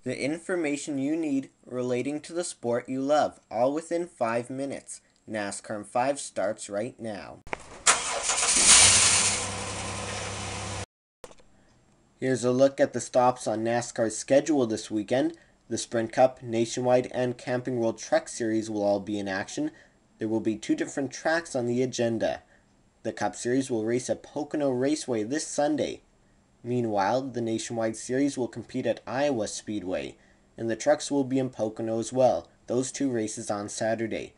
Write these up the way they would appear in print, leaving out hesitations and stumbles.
The information you need relating to the sport you love, all within 5 minutes. NASCAR in 5 starts right now. Here's a look at the stops on NASCAR's schedule this weekend. The Sprint Cup, Nationwide, and Camping World Truck Series will all be in action. There will be 2 different tracks on the agenda. The Cup Series will race at Pocono Raceway this Sunday. Meanwhile, the Nationwide Series will compete at Iowa Speedway, and the trucks will be in Pocono as well. Those 2 races on Saturday.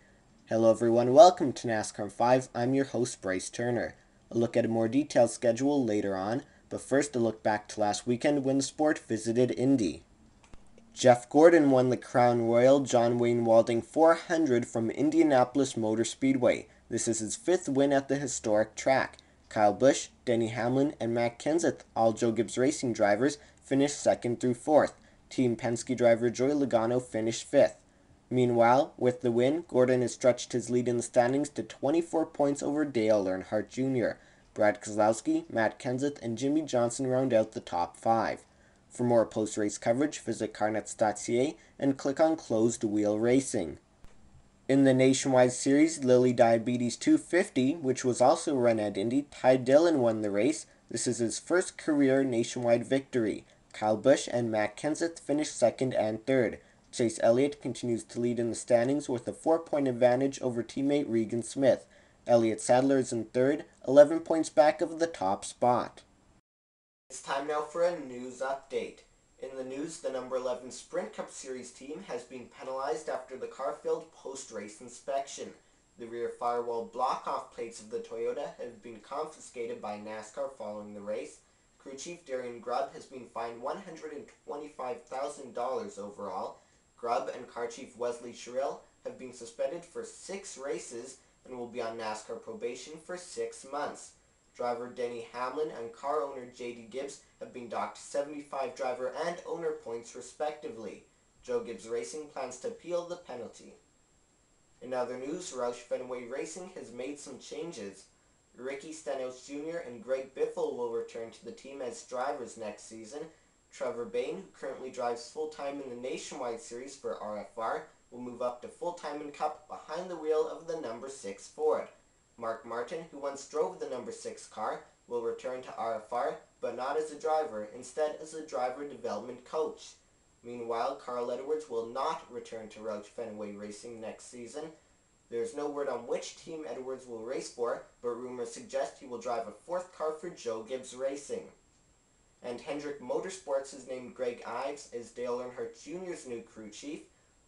Hello everyone, welcome to NASCAR 5. I'm your host Bryce Turner. A look at a more detailed schedule later on, but first a look back to last weekend when the sport visited Indy. Jeff Gordon won the Crown Royal John Wayne Walding 400 from Indianapolis Motor Speedway. This is his 5th win at the historic track. Kyle Busch, Denny Hamlin, and Matt Kenseth, all Joe Gibbs Racing drivers, finished 2nd through 4th. Team Penske driver Joey Logano finished 5th. Meanwhile, with the win, Gordon has stretched his lead in the standings to 24 points over Dale Earnhardt Jr. Brad Keselowski, Matt Kenseth, and Jimmy Johnson round out the top 5. For more post-race coverage, visit carnets.ca and click on Closed Wheel Racing. In the Nationwide Series, Lilly Diabetes 250, which was also run at Indy, Ty Dillon won the race. This is his first career nationwide victory. Kyle Busch and Matt Kenseth finished 2nd and 3rd. Chase Elliott continues to lead in the standings with a 4-point advantage over teammate Regan Smith. Elliott Sadler is in 3rd, 11 points back of the top spot. It's time now for a news update. In the news, the number 11 Sprint Cup Series team has been penalized after the car failed post-race inspection. The rear firewall block-off plates of the Toyota have been confiscated by NASCAR following the race. Crew Chief Darian Grubb has been fined $125,000 overall. Grubb and Car Chief Wesley Sherrill have been suspended for 6 races and will be on NASCAR probation for 6 months. Driver Denny Hamlin and car owner J.D. Gibbs have been docked 75 driver and owner points respectively. Joe Gibbs Racing plans to appeal the penalty. In other news, Roush Fenway Racing has made some changes. Ricky Stenhouse Jr. and Greg Biffle will return to the team as drivers next season. Trevor Bayne, who currently drives full-time in the Nationwide Series for RFR, will move up to full-time in Cup behind the wheel of the number 6 Ford. Mark Martin, who once drove the number 6 car, will return to RFR, but not as a driver, instead as a driver development coach. Meanwhile, Carl Edwards will not return to Roush Fenway Racing next season. There is no word on which team Edwards will race for, but rumors suggest he will drive a 4th car for Joe Gibbs Racing. And Hendrick Motorsports has named Greg Ives as Dale Earnhardt Jr.'s new crew chief.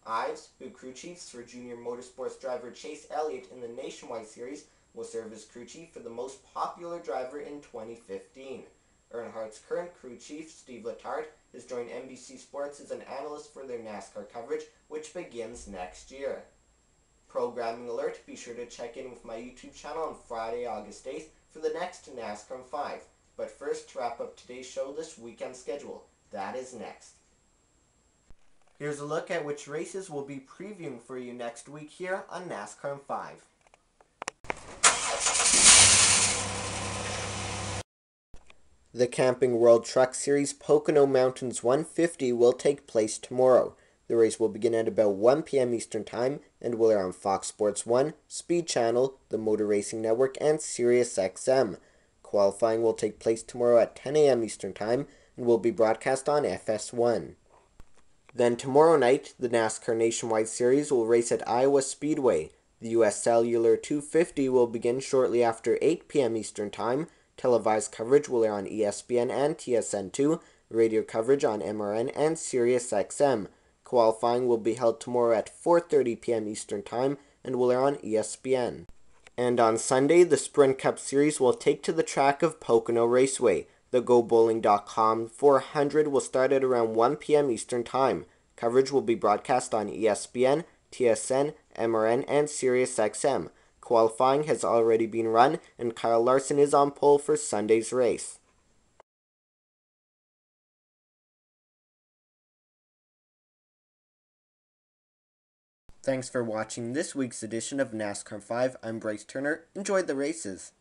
Ives, who crew chiefs for Junior Motorsports driver Chase Elliott in the Nationwide Series, will serve as crew chief for the most popular driver in 2015. Earnhardt's current crew chief, Steve Letarte, has joined NBC Sports as an analyst for their NASCAR coverage, which begins next year. Programming alert, be sure to check in with my YouTube channel on Friday, August 8th for the next NASCAR 5. But first, to wrap up today's show, this weekend schedule. That is next. Here's a look at which races we'll be previewing for you next week here on NASCAR 5. The Camping World Truck Series Pocono Mountains 150 will take place tomorrow. The race will begin at about 1 p.m. Eastern Time and will air on Fox Sports 1, Speed Channel, the Motor Racing Network, and Sirius XM. Qualifying will take place tomorrow at 10 a.m. Eastern Time and will be broadcast on FS1. Then tomorrow night, the NASCAR Nationwide Series will race at Iowa Speedway. The U.S. Cellular 250 will begin shortly after 8 p.m. Eastern Time. Televised coverage will air on ESPN and TSN2, radio coverage on MRN and Sirius XM. Qualifying will be held tomorrow at 4:30 p.m. Eastern Time and will air on ESPN. And on Sunday, the Sprint Cup Series will take to the track of Pocono Raceway. The GoBowling.com 400 will start at around 1 p.m. Eastern Time. Coverage will be broadcast on ESPN, TSN, MRN, and Sirius XM. Qualifying has already been run, and Kyle Larson is on pole for Sunday's race. Thanks for watching this week's edition of NASCAR 5. I'm Bryce Turner. Enjoy the races.